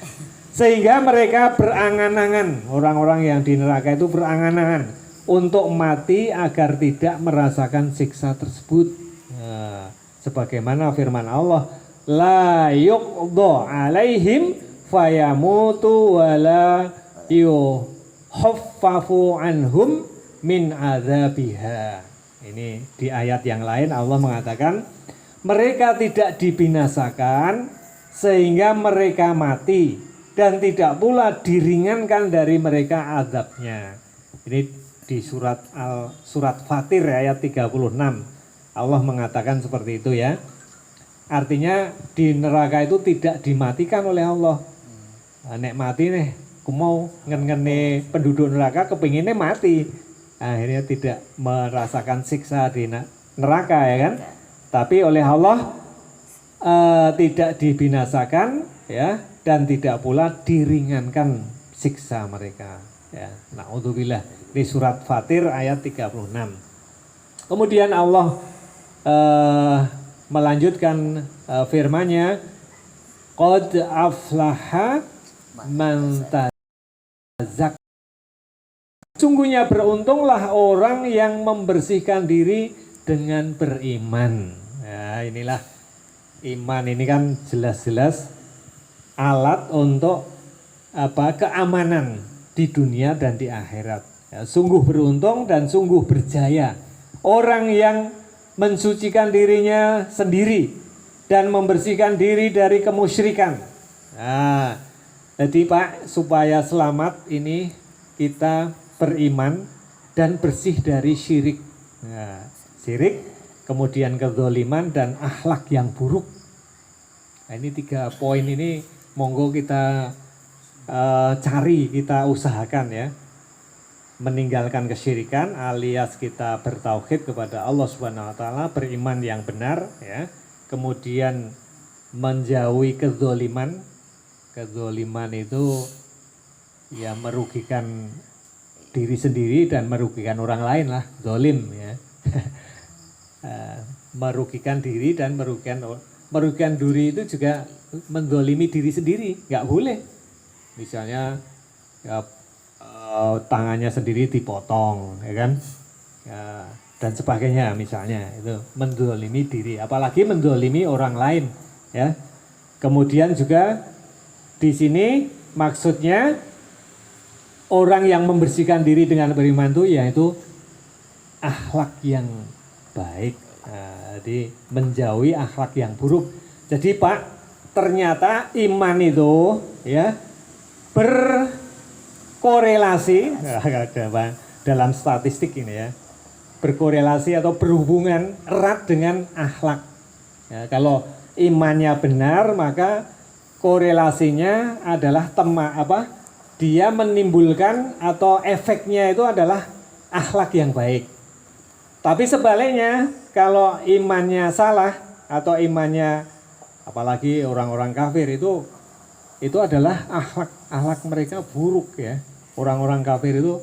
Sehingga mereka berangan-angan, orang-orang yang di neraka itu berangan-angan untuk mati agar tidak merasakan siksa tersebut. Nah, sebagaimana firman Allah, la yuqdha alaihim fayamutu wala yuhaffafu anhum min adzabiha. Ini di ayat yang lain Allah mengatakan mereka tidak dibinasakan sehingga mereka mati dan tidak pula diringankan dari mereka azabnya. Ini di surat Fatir ayat 36. Allah mengatakan seperti itu ya. Artinya di neraka itu tidak dimatikan oleh Allah. Nek mati nih, aku mau ngene penduduk neraka kepinginnya mati. Akhirnya tidak merasakan siksa di neraka ya kan. Tapi oleh Allah tidak dibinasakan ya, dan tidak pula diringankan siksa mereka ya. Na'udzubillah. Di surat Fatir ayat 36. Kemudian Allah melanjutkan firman-Nya, qad aflaha man tazakka. Sungguhnya beruntunglah orang yang membersihkan diri dengan beriman. Ya, inilah iman ini kan jelas-jelas alat untuk keamanan di dunia dan di akhirat. Ya, sungguh beruntung dan sungguh berjaya orang yang mensucikan dirinya sendiri dan membersihkan diri dari kemusyrikan. Nah, jadi Pak, supaya selamat ini kita beriman dan bersih dari syirik. Nah, syirik, kemudian kezaliman dan akhlak yang buruk. Nah, ini 3 poin ini monggo kita cari, kita usahakan ya. Meninggalkan kesyirikan alias kita bertauhid kepada Allah Subhanahu wa taala, beriman yang benar ya. Kemudian menjauhi kezaliman. Kezaliman itu ya merugikan diri sendiri dan merugikan orang lain lah, zalim ya. Merugikan diri dan merugikan diri itu juga menzalimi diri sendiri, nggak boleh. Misalnya ya, tangannya sendiri dipotong, ya kan? Ya, dan sebagainya misalnya itu mendolimi diri, apalagi mendolimi orang lain, ya. Kemudian juga di sini maksudnya orang yang membersihkan diri dengan beriman itu yaitu akhlak yang baik. Nah, jadi menjauhi akhlak yang buruk. Jadi Pak, ternyata iman itu ya berkorelasi dalam statistik ini ya, berkorelasi atau berhubungan erat dengan akhlak. Ya, kalau imannya benar maka korelasinya adalah dia menimbulkan atau efeknya itu adalah akhlak yang baik. Tapi sebaliknya kalau imannya salah atau imannya apalagi orang-orang kafir itu adalah akhlak mereka buruk ya. Orang-orang kafir itu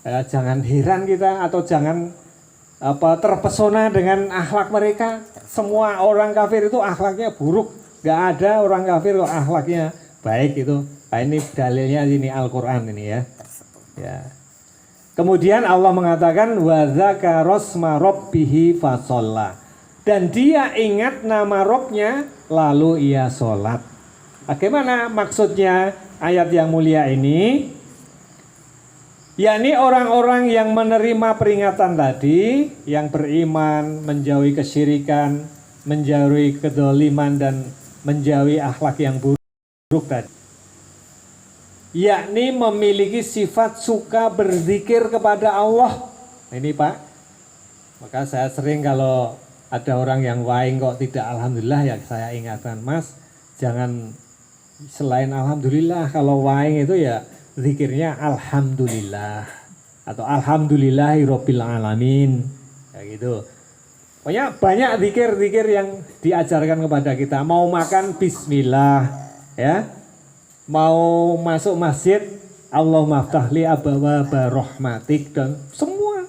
jangan heran kita atau jangan terpesona dengan akhlak mereka. Semua orang kafir itu akhlaknya buruk. Gak ada orang kafir kok akhlaknya baik itu. Nah, ini dalilnya ini Al-Qur'an ini ya. Ya. Kemudian Allah mengatakan wa dzakara rasma rabbihi fasholla. Dan dia ingat nama Robnya lalu ia sholat. Bagaimana maksudnya ayat yang mulia ini? Yakni orang-orang yang menerima peringatan tadi, yang beriman, menjauhi kesyirikan, menjauhi kedoliman dan menjauhi akhlak yang buruk tadi. Yakni memiliki sifat suka berzikir kepada Allah. Ini Pak, maka saya sering kalau ada orang yang waing kok tidak alhamdulillah ya saya ingatkan, Mas, jangan selain alhamdulillah. Kalau waing itu ya zikirnya alhamdulillah atau alhamdulillahirabbil alamin kayak gitu. Pokoknya banyak zikir-zikir yang diajarkan kepada kita. Mau makan bismillah ya. Mau masuk masjid Allahumma ftahli abwaaba rahmatik dan semua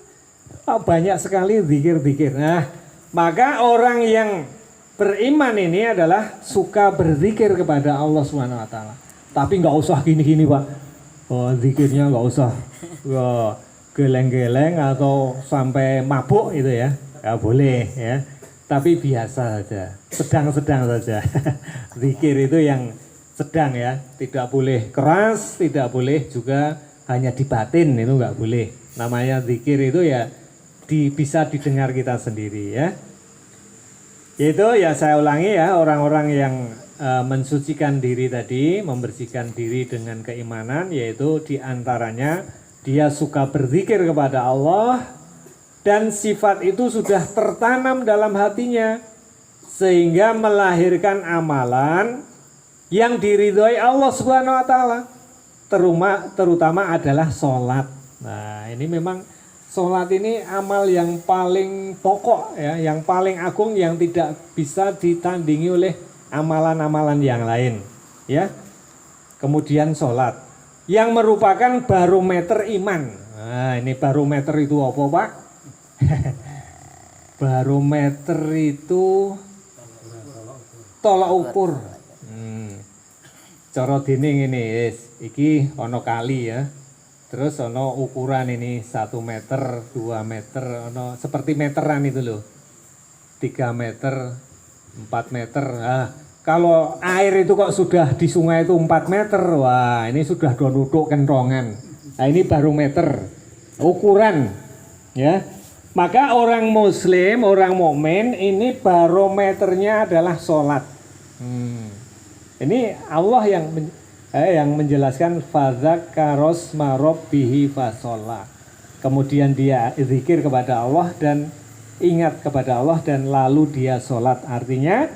banyak sekali zikir-zikir. Nah, maka orang yang beriman ini adalah suka berzikir kepada Allah Subhanahu wa taala. Tapi nggak usah gini-gini, Pak. Oh, zikirnya nggak usah geleng-geleng atau sampai mabuk itu ya. Nggak boleh ya. Tapi biasa saja, sedang-sedang saja. Zikir itu yang sedang ya, tidak boleh keras, tidak boleh juga hanya di batin, itu nggak boleh. Namanya zikir itu ya bisa didengar kita sendiri ya. Yaitu ya saya ulangi ya, orang-orang yang mensucikan diri tadi, membersihkan diri dengan keimanan, yaitu diantaranya dia suka berzikir kepada Allah dan sifat itu sudah tertanam dalam hatinya sehingga melahirkan amalan yang diridhoi Allah Subhanahu wa taala, terutama adalah sholat. Nah, ini memang sholat ini amal yang paling pokok ya, yang paling agung yang tidak bisa ditandingi oleh amalan-amalan yang lain ya. Kemudian sholat yang merupakan barometer iman. Nah, ini barometer itu apa, Pak? Barometer itu tolak ukur. Cara dinding ini, iki ono kali ya. Terus ono ukuran ini 1 meter, 2 meter, ono seperti meteran itu loh. 3 meter, 4 meter. Nah, kalau air itu kok sudah di sungai itu 4 meter, wah ini sudah duduk kentongan. Nah, ini barometer, ukuran ya. Maka orang muslim, orang mukmin ini barometernya adalah sholat. Ini Allah yang menjelaskan fadzakaros marobbihi fasholla. Kemudian dia zikir kepada Allah dan ingat kepada Allah dan lalu dia sholat. Artinya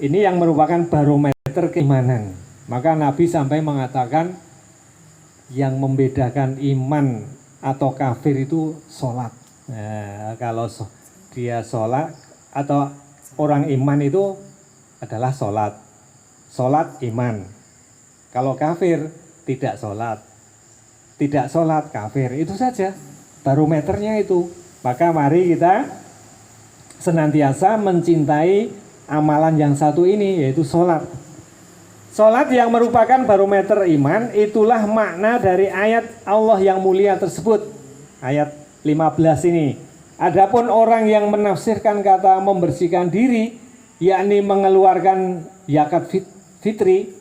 ini yang merupakan barometer keimanan. Maka Nabi sampai mengatakan yang membedakan iman atau kafir itu sholat. Nah, kalau dia sholat atau orang iman itu adalah sholat. Sholat iman. Kalau kafir tidak sholat. Tidak sholat kafir. Itu saja barometernya itu. Maka mari kita senantiasa mencintai amalan yang satu ini, yaitu sholat. Salat yang merupakan barometer iman, itulah makna dari ayat Allah yang mulia tersebut. Ayat 15 ini. Adapun orang yang menafsirkan kata membersihkan diri, yakni mengeluarkan zakat fitri,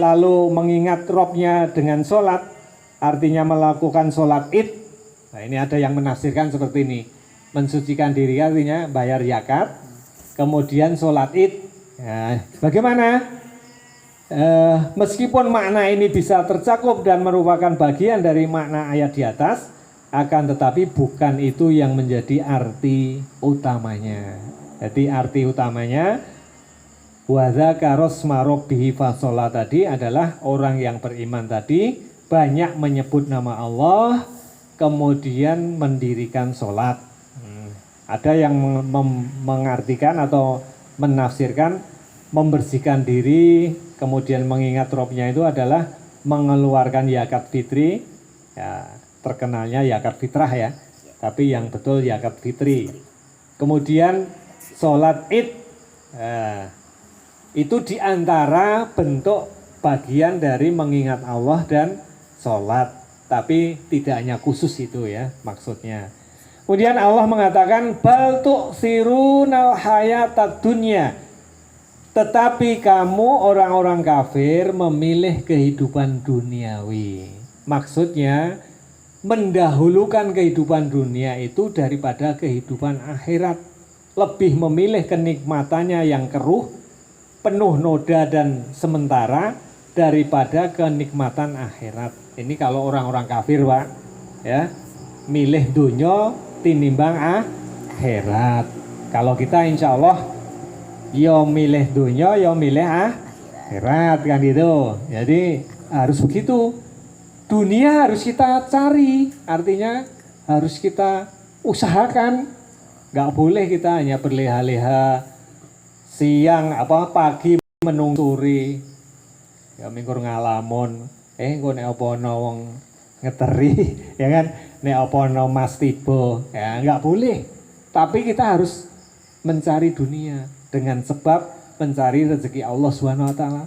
lalu mengingat Robnya dengan sholat, artinya melakukan sholat id. Nah, ini ada yang menafsirkan seperti ini. Mensucikan diri artinya bayar zakat, kemudian sholat id. Nah, bagaimana? Meskipun makna ini bisa tercakup dan merupakan bagian dari makna ayat di atas, akan tetapi bukan itu yang menjadi arti utamanya. Jadi arti utamanya wadzakaros marobbihi fasolat tadi adalah orang yang beriman tadi banyak menyebut nama Allah, kemudian mendirikan sholat. Ada yang mengartikan atau menafsirkan membersihkan diri, kemudian mengingat Robnya itu adalah mengeluarkan zakat fitri, ya, terkenalnya zakat fitrah ya, tapi yang betul zakat fitri. Kemudian sholat id, itu diantara bentuk bagian dari mengingat Allah dan sholat, tapi tidak hanya khusus itu ya maksudnya. Kemudian Allah mengatakan bal tu'sirunal hayatad dunya, tetapi kamu orang-orang kafir memilih kehidupan duniawi. Maksudnya mendahulukan kehidupan dunia itu daripada kehidupan akhirat. Lebih memilih kenikmatannya yang keruh, penuh noda dan sementara daripada kenikmatan akhirat. Ini kalau orang-orang kafir, Pak. Ya. Milih dunia tinimbang akhirat. Kalau kita insya Allah yo milih dunia, yo milih akhirat kan gitu. Jadi harus begitu. Dunia harus kita cari, artinya harus kita usahakan. Nggak boleh kita hanya berleha-leha siang pagi menungsuri. Ya minggur ngalamun, engko nek apa ana wong ngeteri, ya kan? Nek apa ana mas tiba, ya nggak boleh. Tapi kita harus mencari dunia dengan sebab mencari rezeki Allah Subhanahu wa taala.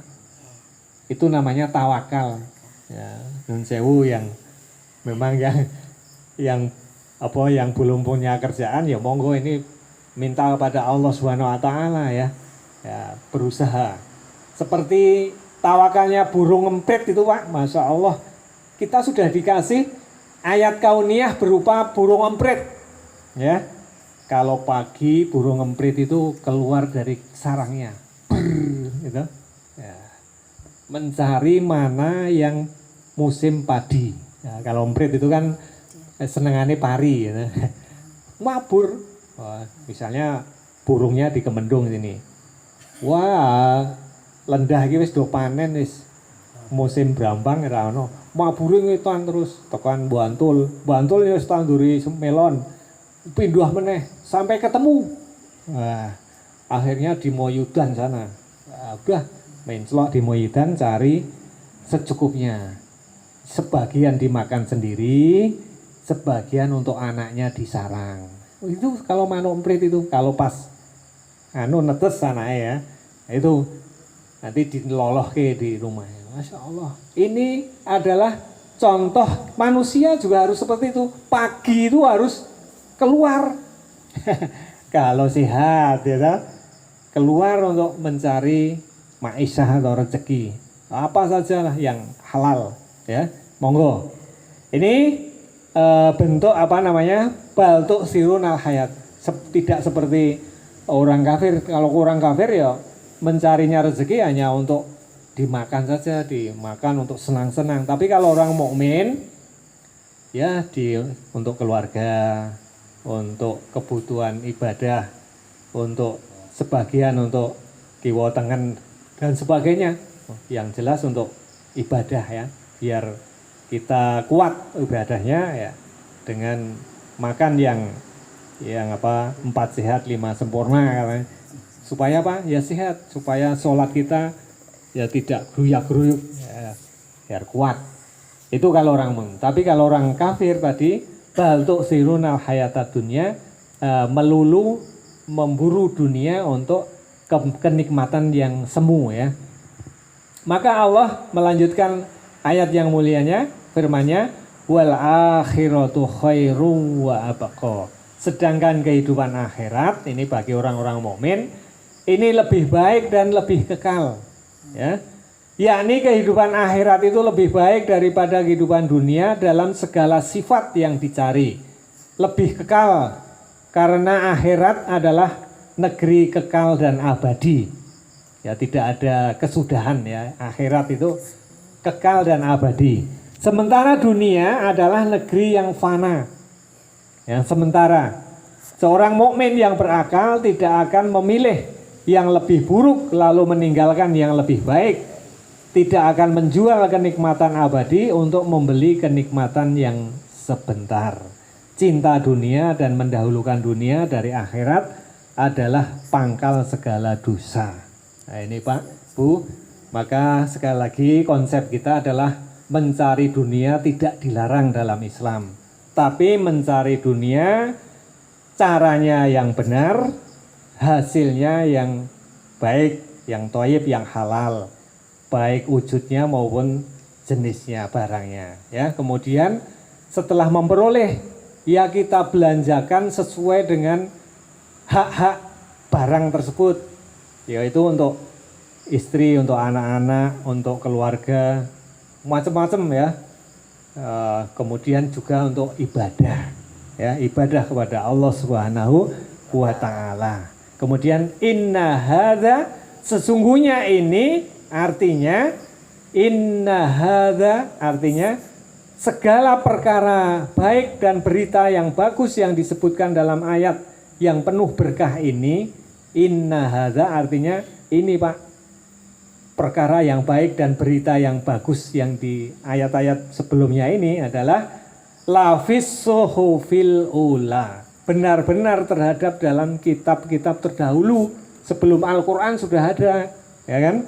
Itu namanya tawakal. Ya, nun sewu yang memang yang belum punya kerjaan ya monggo ini minta kepada Allah Subhanahu wa taala ya. Ya, berusaha. Seperti tawakalnya burung emprit itu, Pak. Masya Allah. Kita sudah dikasih ayat kauniyah berupa burung emprit. Ya. Kalau pagi burung emprit itu keluar dari sarangnya. Gitu. Ya. Mencari mana yang musim padi. Ya, kalau emprit itu kan senengannya pari gitu. Mabur. Wah, misalnya burungnya di Kemendung sini. Wah, lendah iki wis do panen wis. Musim brambang ora ono. Mabure ngetan terus tekan Bantul. Bantul wis tanduri melon. Pindah meneh sampai ketemu. Wah, akhirnya di Moyudan sana. Nah, udah menclok di Moyudan cari secukupnya. Sebagian dimakan sendiri, sebagian untuk anaknya di sarang. Itu kalau manuk emprit itu, kalau pas netes anaknya ya, itu nanti diloloh di rumah. Masya Allah. Ini adalah contoh manusia juga harus seperti itu. Pagi itu harus keluar. Kalau sehat ya, keluar untuk mencari ma'isyah atau rezeki. Apa sajalah yang halal ya. Monggo. Ini bentuk baltuk sirunal hayat. Tidak seperti orang kafir. Kalau orang kafir ya mencarinya rezeki hanya untuk dimakan saja, dimakan untuk senang-senang. Tapi kalau orang mukmin ya untuk keluarga, untuk kebutuhan ibadah, untuk sebagian untuk kiwa tengen dan sebagainya. Yang jelas untuk ibadah ya, biar kita kuat ibadahnya ya dengan makan yang 4 sehat 5 sempurna katanya. Supaya apa? Ya sehat, supaya sholat kita ya tidak geruyak-geruyuk ya, biar kuat. Itu kalau orang mukmin. Tapi kalau orang kafir tadi baltuk sirunal hayatad dunya, melulu memburu dunia untuk kenikmatan yang semu ya. Maka Allah melanjutkan ayat yang mulianya, firman-Nya, wal akhiratu khairum wa abqa. Sedangkan kehidupan akhirat ini bagi orang-orang mukmin ini lebih baik dan lebih kekal, ya. Yakni kehidupan akhirat itu lebih baik daripada kehidupan dunia dalam segala sifat yang dicari. Lebih kekal karena akhirat adalah negeri kekal dan abadi. Ya, tidak ada kesudahan, ya. Akhirat itu kekal dan abadi. Sementara dunia adalah negeri yang fana. Yang sementara. Seorang mukmin yang berakal tidak akan memilih yang lebih buruk lalu meninggalkan yang lebih baik. Tidak akan menjual kenikmatan abadi untuk membeli kenikmatan yang sebentar. Cinta dunia dan mendahulukan dunia dari akhirat adalah pangkal segala dosa. Nah ini Pak, Bu, maka sekali lagi konsep kita adalah mencari dunia tidak dilarang dalam Islam. Tapi mencari dunia caranya yang benar, hasilnya yang baik, yang thayyib, yang halal. Baik wujudnya maupun jenisnya, barangnya. Ya, kemudian setelah memperoleh, ya kita belanjakan sesuai dengan hak-hak barang tersebut. Yaitu untuk istri, untuk anak-anak, untuk keluarga, macam-macam ya. Kemudian juga untuk ibadah, ya, ibadah kepada Allah Subhanahu wa Ta'ala. Kemudian inna hadza, sesungguhnya ini artinya segala perkara baik dan berita yang bagus yang disebutkan dalam ayat yang penuh berkah ini. Inna hadza artinya ini Pak, perkara yang baik dan berita yang bagus yang di ayat-ayat sebelumnya ini adalah lafis suhufil ula, benar-benar terhadap dalam kitab-kitab terdahulu sebelum Al-Quran sudah ada, ya kan?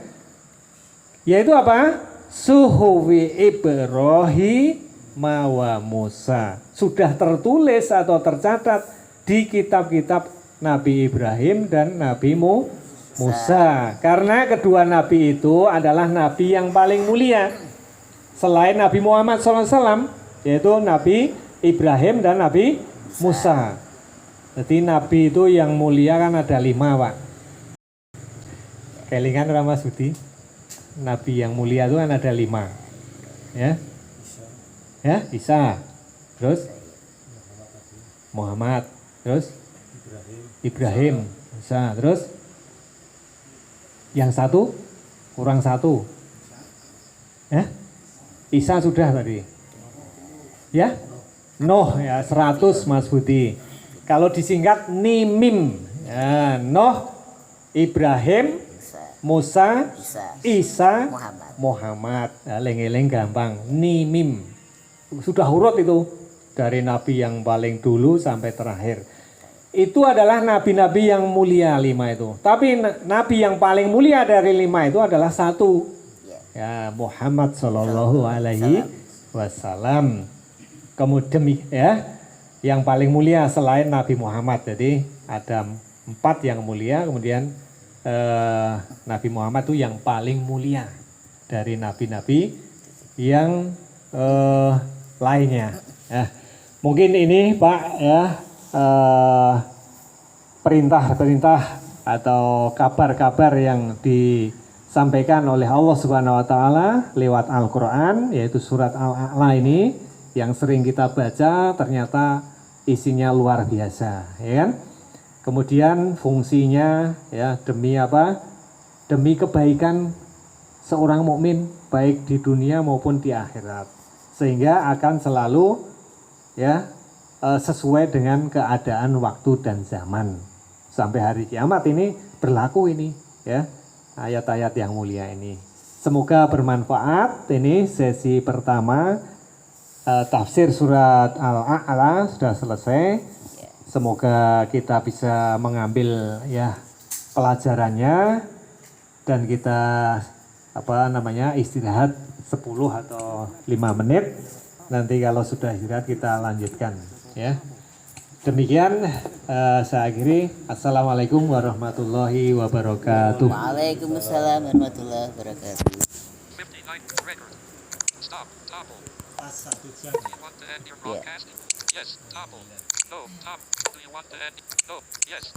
Yaitu apa? Suhufi Ibrahim wa Musa, sudah tertulis atau tercatat di kitab-kitab Nabi Ibrahim dan Nabi Musa. Karena kedua nabi itu adalah nabi yang paling mulia selain Nabi Muhammad SAW, yaitu Nabi Ibrahim dan Nabi Musa. Jadi nabi itu yang mulia kan ada 5 Pak. Kelingan Rama Sudi, nabi yang mulia itu kan ada 5. Ya, ya, Isa, terus Muhammad, terus Ibrahim, Isa, terus yang satu kurang 1, ya, Isa sudah tadi, ya, Nuh ya 100 Mas Budi. Kalau disingkat Nimim, ya, Nuh, Ibrahim, Musa, Isa, Muhammad. Nah, eling-eling gampang, Nimim. Sudah urut itu dari nabi yang paling dulu sampai terakhir. Itu adalah nabi-nabi yang mulia 5 itu. Tapi nabi yang paling mulia dari 5 itu adalah 1. Ya, Muhammad Sallallahu Alaihi Wasallam. Kemudian ya, yang paling mulia selain Nabi Muhammad. Jadi ada 4 yang mulia, kemudian Nabi Muhammad itu yang paling mulia dari nabi-nabi yang lainnya. Ya, mungkin ini Pak ya. Perintah-perintah atau kabar-kabar yang disampaikan oleh Allah Subhanahu wa Ta'ala lewat Al-Quran, yaitu surat Al-A'la ini yang sering kita baca, ternyata isinya luar biasa, ya kan? Kemudian fungsinya ya demi apa? Demi kebaikan seorang mukmin baik di dunia maupun di akhirat, sehingga akan selalu ya sesuai dengan keadaan waktu dan zaman sampai hari kiamat ini berlaku ini ya, ayat-ayat yang mulia ini. Semoga bermanfaat. Ini sesi pertama tafsir surat Al-A'la sudah selesai. Semoga kita bisa mengambil ya pelajarannya dan kita istirahat 10 atau 5 menit. Nanti kalau sudah istirahat kita lanjutkan ya. Demikian saya akhiri. Assalamualaikum warahmatullahi wabarakatuh. Waalaikumsalam warahmatullahi wabarakatuh. 59 record. Stop. Toggle. Pas 1 jam. Do you want to end your broadcast? Yes. Toggle. No. Top. Do you want to end? No. Yes.